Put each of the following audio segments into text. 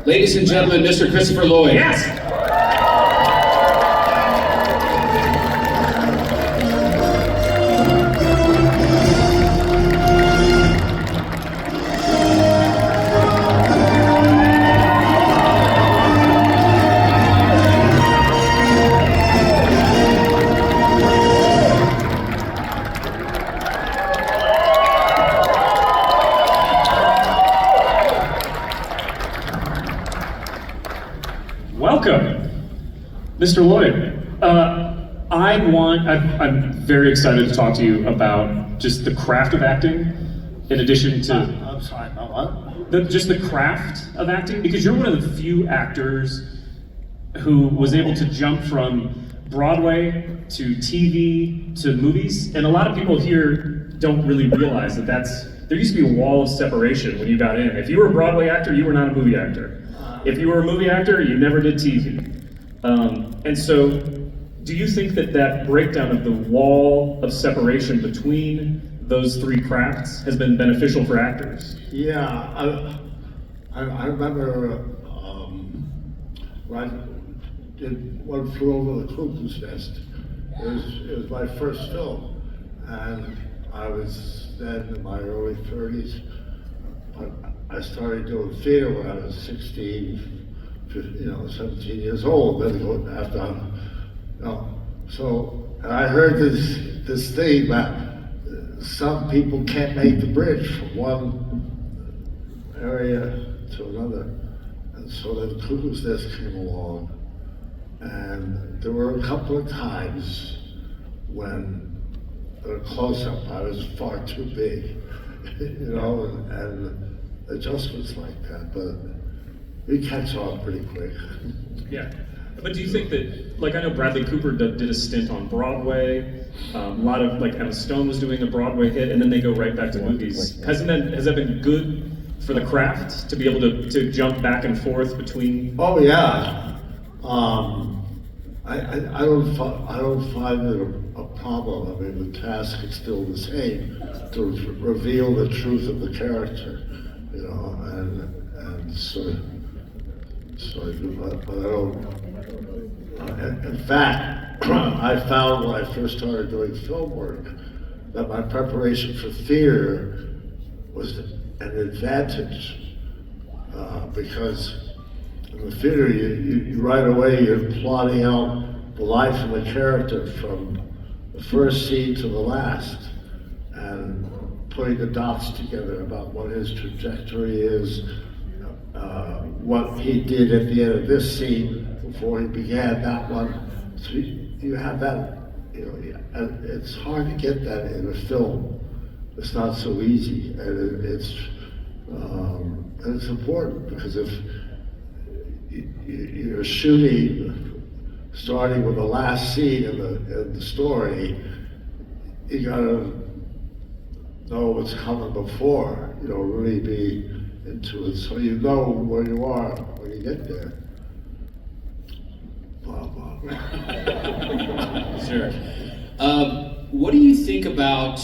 Ladies and gentlemen, Mr. Christopher Lloyd. Yes! Welcome, Mr. Lloyd. I'm very excited to talk to you about just the craft of acting, in addition to I'm sorry, about what? just the craft of acting, because you're one of the few actors who was able to jump from Broadway to TV to movies, and a lot of people here don't really realize that there used to be a wall of separation when you got in. If you were a Broadway actor, you were not a movie actor. If you were a movie actor, you never did TV. And so, do you think that breakdown of the wall of separation between those three crafts has been beneficial for actors? Yeah, I remember when I did One Flew Over the Cuckoo's Nest. It was my first film, and I was then in my early 30s. I started doing theater when I was 16, 17 years old. Then after, so and I heard this thing that some people can't make the bridge from one area to another, and so then Cuckoo's Nest came along, and there were a couple of times when a close-up I was far too big, and adjustments like that, but we catch on pretty quick. Yeah, but do you think that, like I know Bradley Cooper did a stint on Broadway, a lot of, like Emma Stone was doing a Broadway hit, and then they go right back to movies. Has that been good for the craft, to be able to jump back and forth between? Oh yeah, I don't find it a problem. I mean, the task is still the same, to reveal the truth of the character. And so I do that, but I don't. In fact, I found when I first started doing film work that my preparation for theater was an advantage, because in the theater, you right away you're plotting out the life of a character from the first scene to the last, and putting the dots together about what his trajectory is, what he did at the end of this scene before he began that one. So you have that, and it's hard to get that in a film. It's not so easy, and it's important, because if you're shooting, starting with the last scene in the story, you gotta know what's coming before, really be into it, so you know where you are when you get there. Blah, blah, blah. Sure. What do you think about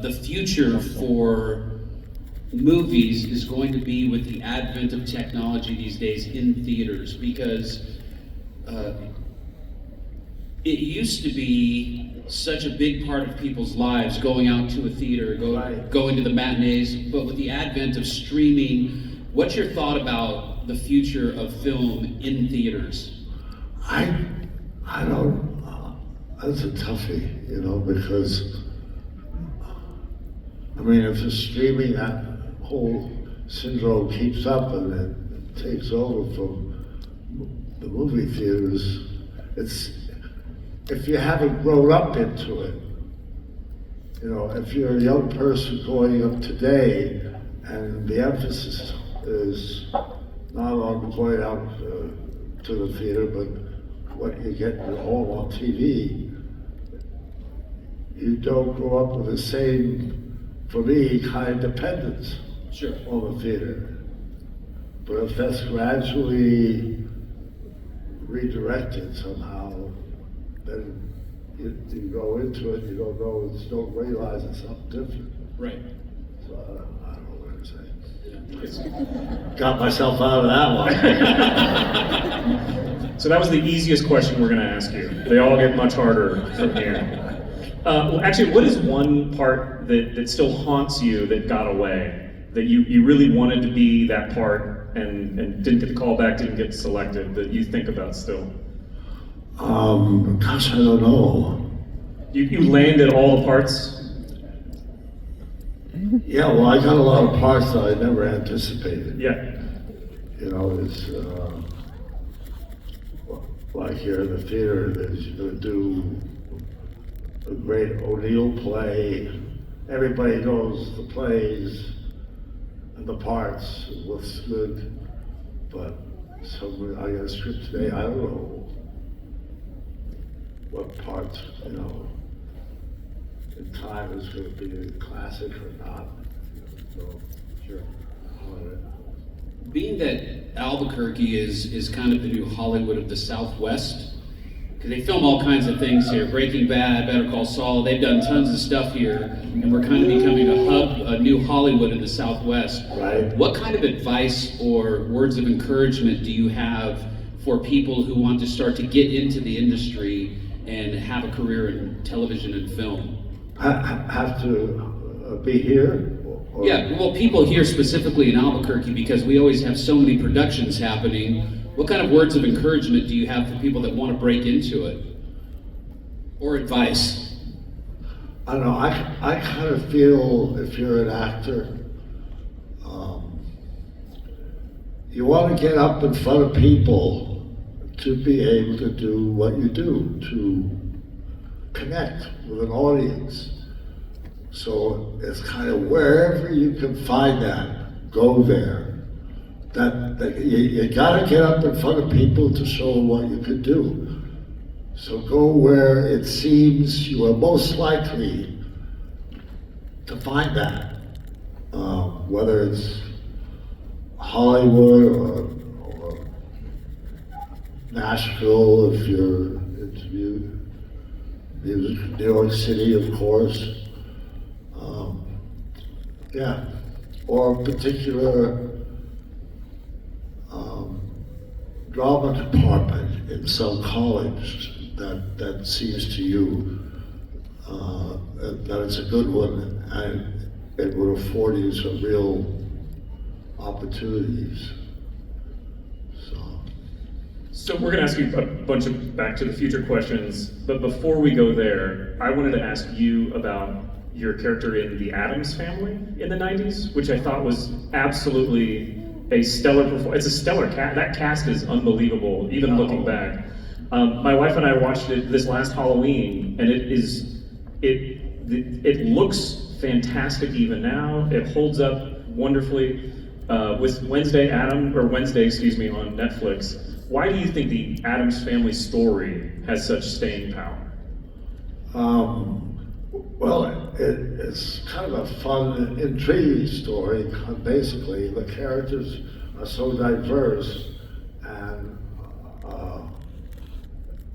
the future for movies is going to be with the advent of technology these days in theaters? Because it used to be such a big part of people's lives, going out to a theater, going to the matinees, but with the advent of streaming, what's your thought about the future of film in theaters? I don't, that's a toughie, because, I mean, if the streaming, that whole syndrome keeps up and it takes over from the movie theaters, if you haven't grown up into it, if you're a young person growing up today, and the emphasis is not on going out to the theater, but what you get at home on TV, you don't grow up with the same, for me, kind of dependence on the theater. But if that's gradually redirected somehow, then you go into it, you don't realize it's something different. Right. So I don't know what to say. Got myself out of that one. So that was the easiest question we're going to ask you. They all get much harder from here. Well, actually, what is one part that still haunts you that got away? That you really wanted to be that part and didn't get the call back, didn't get selected, that you think about still? Gosh, I don't know. You landed all the parts? Yeah, well, I got a lot of parts that I never anticipated. Yeah. You know, it's like here in the theater, there's you're going to do a great O'Neill play. Everybody knows the plays and the parts, what's good. But I got a script today, I don't know what parts, you know, in time is going to be a classic or not. So, sure. Being that Albuquerque is kind of the new Hollywood of the Southwest, because they film all kinds of things here, Breaking Bad, Better Call Saul, they've done tons of stuff here, and we're kind of becoming a hub, a new Hollywood in the Southwest. Right. What kind of advice or words of encouragement do you have for people who want to start to get into the industry and have a career in television and film? Have to be here? Or? Yeah, well, people here specifically in Albuquerque, because we always have so many productions happening. What kind of words of encouragement do you have for people that want to break into it? Or advice? I don't know, I kind of feel if you're an actor, you want to get up in front of people to be able to do what you do, to connect with an audience. So it's kind of wherever you can find that, go there. You gotta get up in front of people to show them what you can do. So go where it seems you are most likely to find that. Whether it's Hollywood or Nashville, if you're interviewed, New York City, of course. Yeah, or a particular drama department in some college that seems to you that it's a good one and it would afford you some real opportunities. So we're going to ask you a bunch of Back to the Future questions, but before we go there, I wanted to ask you about your character in The Addams Family in the 90s, which I thought was absolutely a stellar performance. It's a stellar cast. That cast is unbelievable, even looking back. My wife and I watched it this last Halloween, and it looks fantastic even now. It holds up wonderfully. With Wednesday, on Netflix. Why do you think the Addams Family story has such staying power? Well, it's kind of a fun, intriguing story. Basically, the characters are so diverse and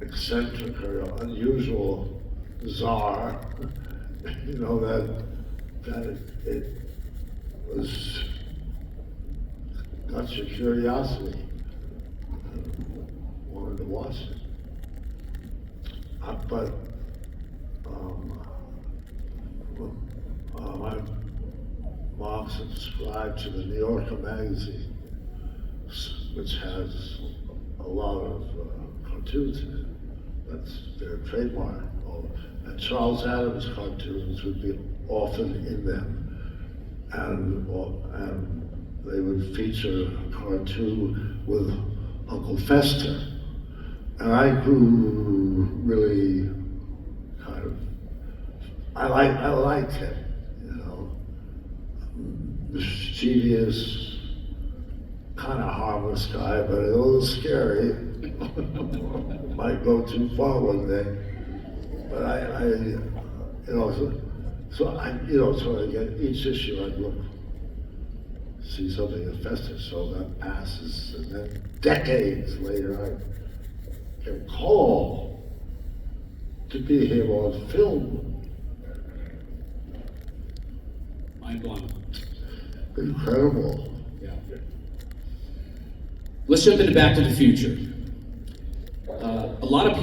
eccentric or unusual, bizarre, you know, that it was got your curiosity. Wanted to watch it. But my mom subscribed to the New Yorker magazine, which has a lot of cartoons in it. That's their trademark. And Charles Addams cartoons would be often in them. And they would feature a cartoon with Uncle Fester. And I grew really kind of, I liked him, you know, mischievous, kind of harmless guy, but a little scary. Might go too far one day. But so I get each issue I'd look, see something of Fester, so that passes, and then decades later I get a call to be here on film. Mind blown. Incredible. let's jump into Back to the Future. A lot of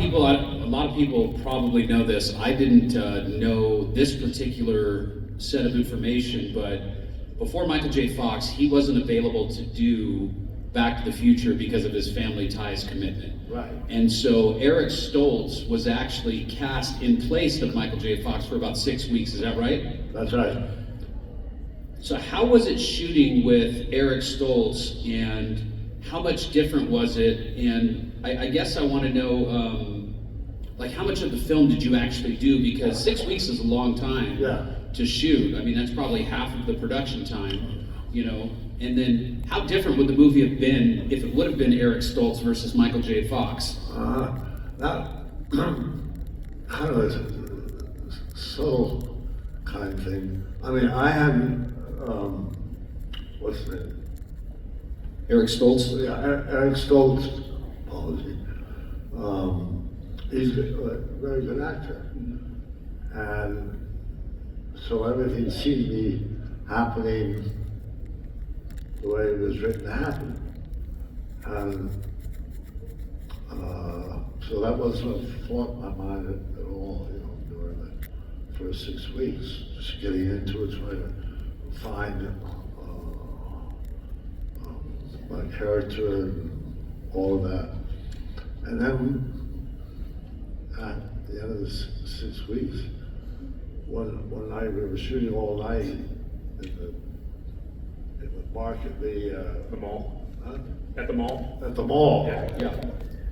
people probably know this. I didn't know this particular set of information, but before Michael J. Fox, he wasn't available to do Back to the Future because of his family ties commitment. Right. And so Eric Stoltz was actually cast in place of Michael J. Fox for about 6 weeks. Is that right? That's right. So how was it shooting with Eric Stoltz, and how much different was it? And I guess I want to know, like, how much of the film did you actually do? Because 6 weeks is a long time to shoot. I mean, that's probably half of the production time, you know. And then how different would the movie have been if it would have been Eric Stoltz versus Michael J. Fox? That kind of a subtle kind of thing. I mean, I hadn't, what's his name? Eric Stoltz? Yeah, Eric Stoltz, apology. He's a very good actor. And so everything seemed to be happening the way it was written to happen. And so that wasn't a thought in my mind at all, you know, during the first 6 weeks, just getting into it, trying to find my character and all of that. And then at the end of the 6 weeks, one night we were shooting all night in the market, The mall? huh? At the mall? At the mall. Yeah.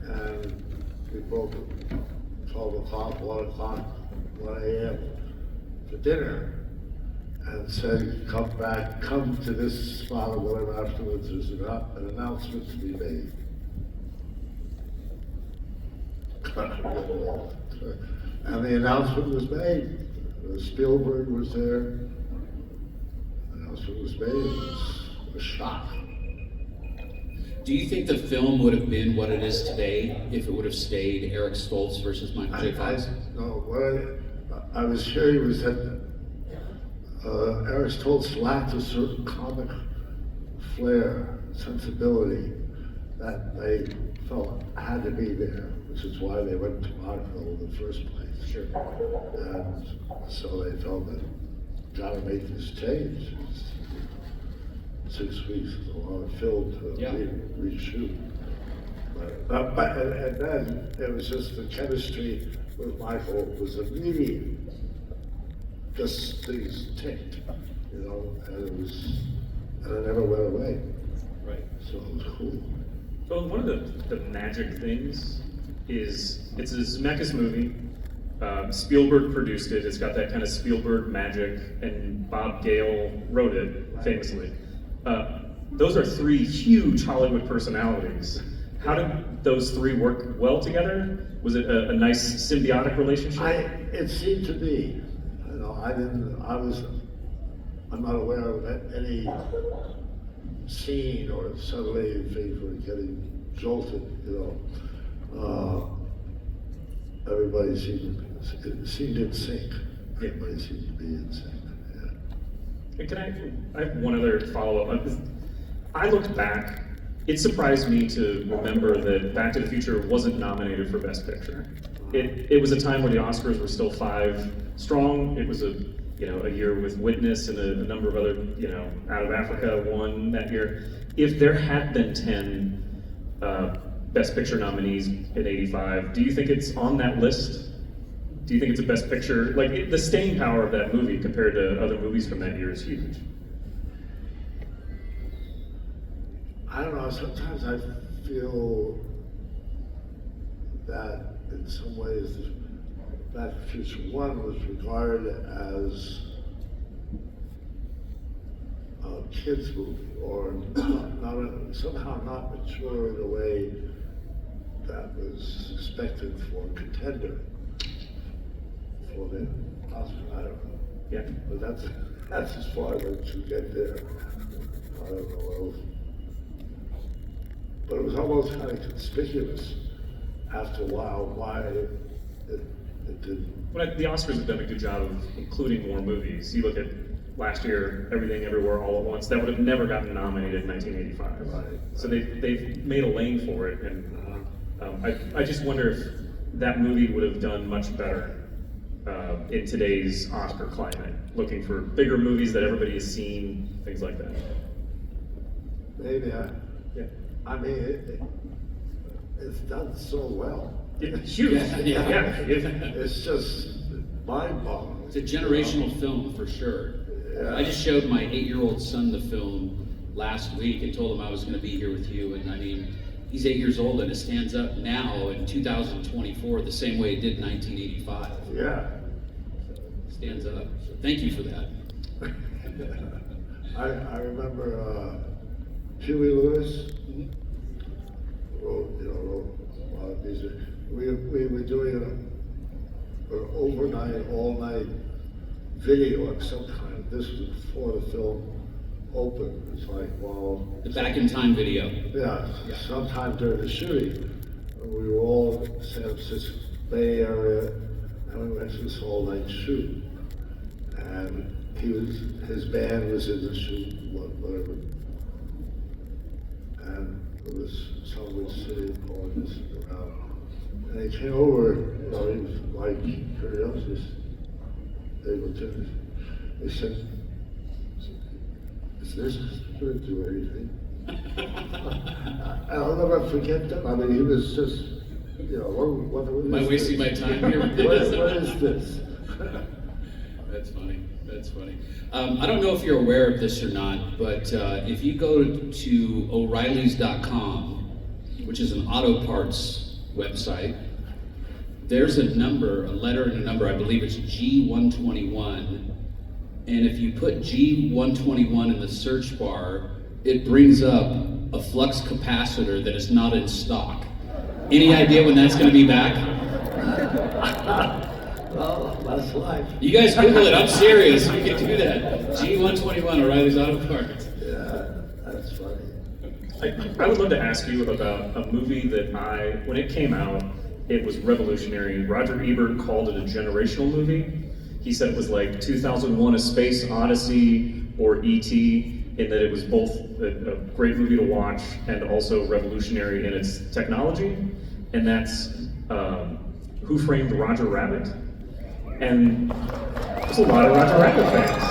And we broke at 12 o'clock, 1 o'clock, 1 a.m. for dinner, and said, come to this spot or whatever afterwards, there's an announcement to be made. And the announcement was made. Spielberg was there. The announcement was made. It was a shock. Do you think the film would have been what it is today if it would have stayed Eric Stoltz versus Michael J. Fox? No, what I was hearing was that Eric Stoltz lacked a certain comic flair, sensibility that they felt had to be there, which is why they went to Rockville in the first place. Sure. And so they felt that gotta make this change. 6 weeks is a lot of film to reshoot. And then it was just the chemistry with Michael was immediate. Just things ticked, you know, and it never went away. Right. So it was cool. Well, one of the magic things is it's a Zemeckis movie. Spielberg produced it. It's got that kind of Spielberg magic, and Bob Gale wrote it famously. Those are three huge Hollywood personalities. How did those three work well together? Was it a nice symbiotic relationship? It seemed to be. You know, I'm not aware of any scene or suddenly things were getting jolted, you know. Everybody seemed in sync. Everybody seemed to be in sync. Yeah. And I have one other follow-up. I looked back, it surprised me to remember that Back to the Future wasn't nominated for Best Picture. It was a time where the Oscars were still 5 strong. It was a year with Witness and a number of other, Out of Africa won that year. If there had been 10 Best Picture nominees in '85, do you think it's on that list? Do you think it's a Best Picture? Like, the staying power of that movie compared to other movies from that year is huge. I don't know, sometimes I feel that in some ways Back to the Future 1 was regarded as a kid's movie, or somehow not mature in a way that was expected for a contender for the Oscar. I don't know. Yeah. But that's as far as you get there. I don't know what else. But it was almost kind of conspicuous after a while why it didn't. Well, the Oscars have done a good job of including more movies. You look at last year, Everything Everywhere All at Once, that would have never gotten nominated in 1985. Right. So they've made a lane for it, and I just wonder if that movie would have done much better in today's Oscar climate, looking for bigger movies that everybody has seen, things like that. Maybe Yeah. I mean, it's done so well. It's huge. Yeah. It's just mind-boggling. It's a generational film for sure. Yeah. I just showed my 8-year-old son the film last week and told him I was going to be here with you. And I mean, he's 8 years old and it stands up now in 2024 the same way it did in 1985. Yeah. Stands up. So thank you for that. I remember Huey Lewis wrote a lot of music. We were doing an overnight, all-night video of some kind. This was before the film opened. It's like, well... The Back in Time video. Yeah, sometime during the shooting, we were all in San Francisco Bay Area, and we went to this all-night shoot. And his band was in the shoot, whatever. And there was someone sitting all this around. And they came over, he was like curious. They said, is this going to do anything? I'll never forget that. I mean, he was just, what Am I wasting my time here? What is this? That's funny. That's funny. I don't know if you're aware of this or not, but if you go to O'Reillys.com, which is an auto parts website, there's a letter and a number, I believe it's G121, and if you put G121 in the search bar, it brings up a flux capacitor that is not in stock. Any idea when that's going to be back? Oh, that's life. You guys Google it, I'm serious, you can do that. G121, O'Reilly's Auto Parts. Yeah, that's funny. I would love to ask you about a movie that when it came out, it was revolutionary. Roger Ebert called it a generational movie. He said it was like 2001: A Space Odyssey or E.T., in that it was both a great movie to watch and also revolutionary in its technology. And that's Who Framed Roger Rabbit? And there's a lot of Roger Rabbit fans.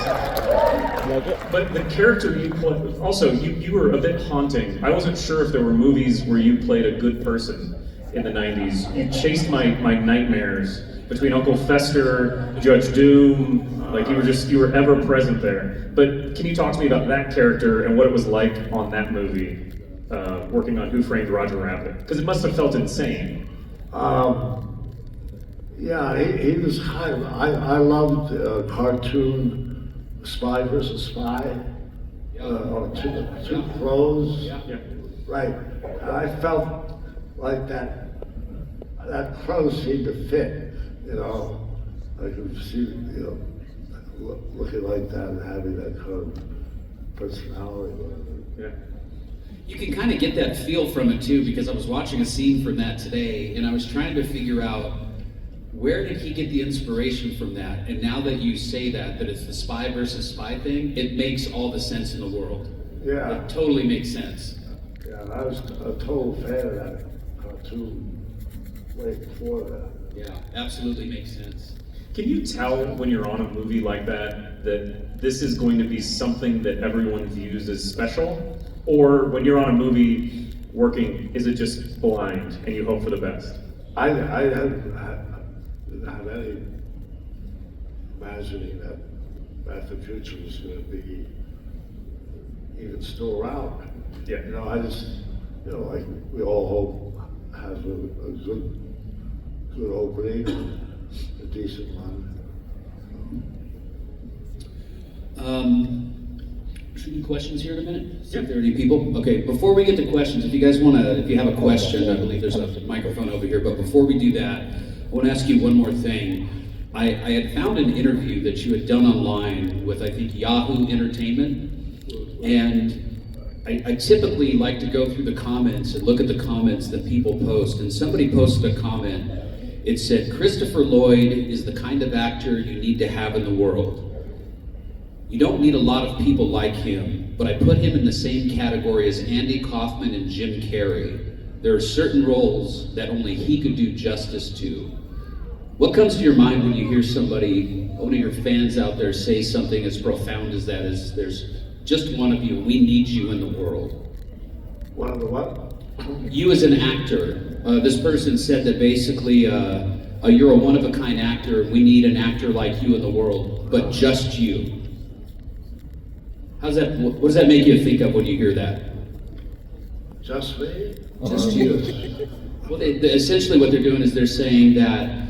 But the character you played, also, you were a bit haunting. I wasn't sure if there were movies where you played a good person in the 90s. You chased my nightmares between Uncle Fester, Judge Doom, like you were ever present there. But can you talk to me about that character and what it was like on that movie, working on Who Framed Roger Rabbit? Because it must have felt insane. Yeah, he was kind of, I loved cartoon Spy versus Spy, two crows. Yeah. Right, and I felt like that crow seemed to fit, I could see, looking like that and having that kind of personality. Yeah. You can kind of get that feel from it too, because I was watching a scene from that today, and I was trying to figure out where did he get the inspiration from that? And now that you say that it's the spy versus spy thing, it makes all the sense in the world. Yeah. It totally makes sense. Yeah, and I was a total fan of that cartoon way before that. Yeah, absolutely makes sense. Can you tell when you're on a movie like that this is going to be something that everyone views as special? Or when you're on a movie working, is it just blind and you hope for the best? I didn't have any imagining that the future was going to be even still around. Yeah. I just, like we all hope has a good opening, a decent one. Should we do questions here in a minute? See if there are any people. Okay, before we get to questions, if you have a question, I believe there's a microphone over here, but before we do that, I want to ask you one more thing. I had found an interview that you had done online with, I think, Yahoo Entertainment, and I typically like to go through the comments and look at the comments that people post, and somebody posted a comment. It said, Christopher Lloyd is the kind of actor you need to have in the world. You don't meet a lot of people like him, but I put him in the same category as Andy Kaufman and Jim Carrey. There are certain roles that only he could do justice to. What comes to your mind when you hear somebody, one of your fans out there, say something as profound as that, as there's just one of you, we need you in the world? One of the what? You as an actor, this person said that basically you're a one-of-a-kind actor, and we need an actor like you in the world, but just you. What does that make you think of when you hear that? Just me? Just you. Well, essentially what they're doing is they're saying that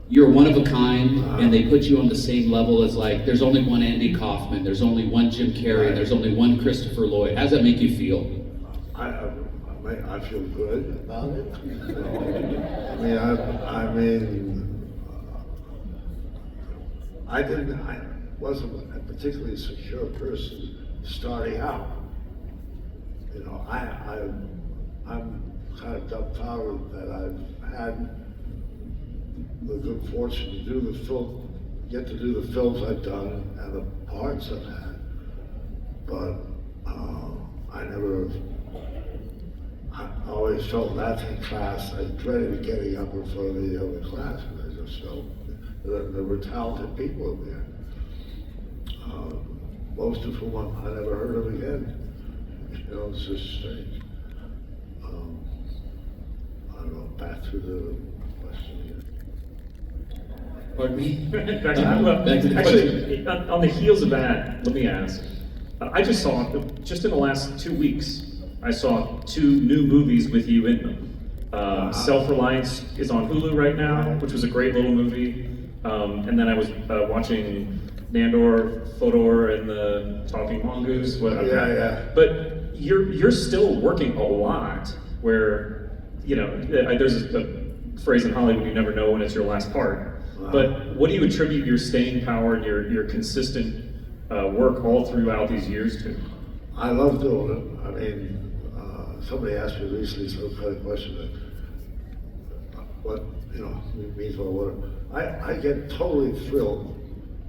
you're one of a kind, and they put you on the same level as, like, there's only one Andy Kaufman, there's only one Jim Carrey, and there's only one Christopher Lloyd. How does that make you feel? I feel good about it. I wasn't a particularly secure person starting out. I'm kind of dumbfounded that I've had the good fortune to do get to do the films I've done and the parts I've had. But I always felt in that class, I dreaded getting up in front of the other class, because I just felt there were talented people in there. Most of whom I never heard of again. It's just strange. I don't know, back to the question here. Pardon me? Back to the actually, on the heels of that, let me ask. I just saw, just in the last 2 weeks, I saw 2 new movies with you in them. Self-Reliance is on Hulu right now, which was a great little movie. And then I was watching Nandor, Fodor, and the Talking Mongoose. Yeah. But you're still working a lot. Where there's a phrase in Hollywood: you never know when it's your last part. But what do you attribute your staying power and your consistent work all throughout these years to? I love doing it. I mean, somebody asked me recently some kind of question that what means what. I get totally thrilled.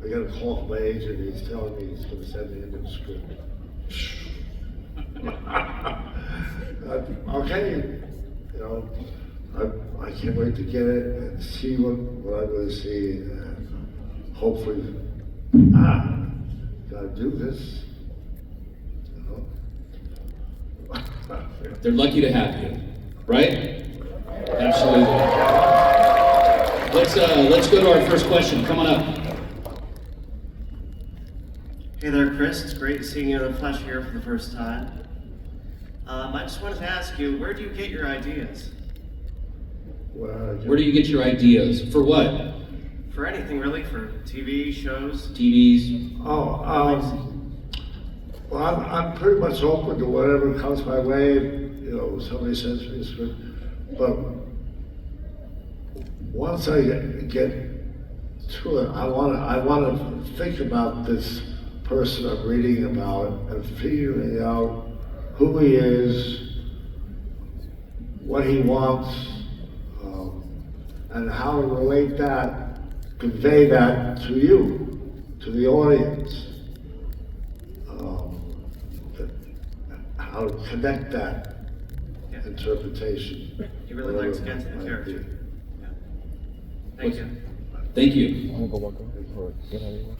I get a call from my agent, and he's telling me he's going to send me a new script. Okay, I can't wait to get it and see what I'm going to see, and hopefully, gotta do this. They're lucky to have you, right? Absolutely. Let's go to our first question. Come on up. Hey there, Chris. It's great seeing you in the flesh here for the first time. I just wanted to ask you, where do you get your ideas? Where do you get your ideas? For what? For anything, really. For TV shows? TVs? Well, I'm pretty much open to whatever comes my way. Somebody sends me a script. But once I get to it, I want to think about this person I'm reading about and figuring out who he is, what he wants, and how to relate that, convey that to you, to the audience. How to connect that interpretation. You really like to get to the character. Yeah. Thank you. Thank you. I'm gonna go walk over or get out of here.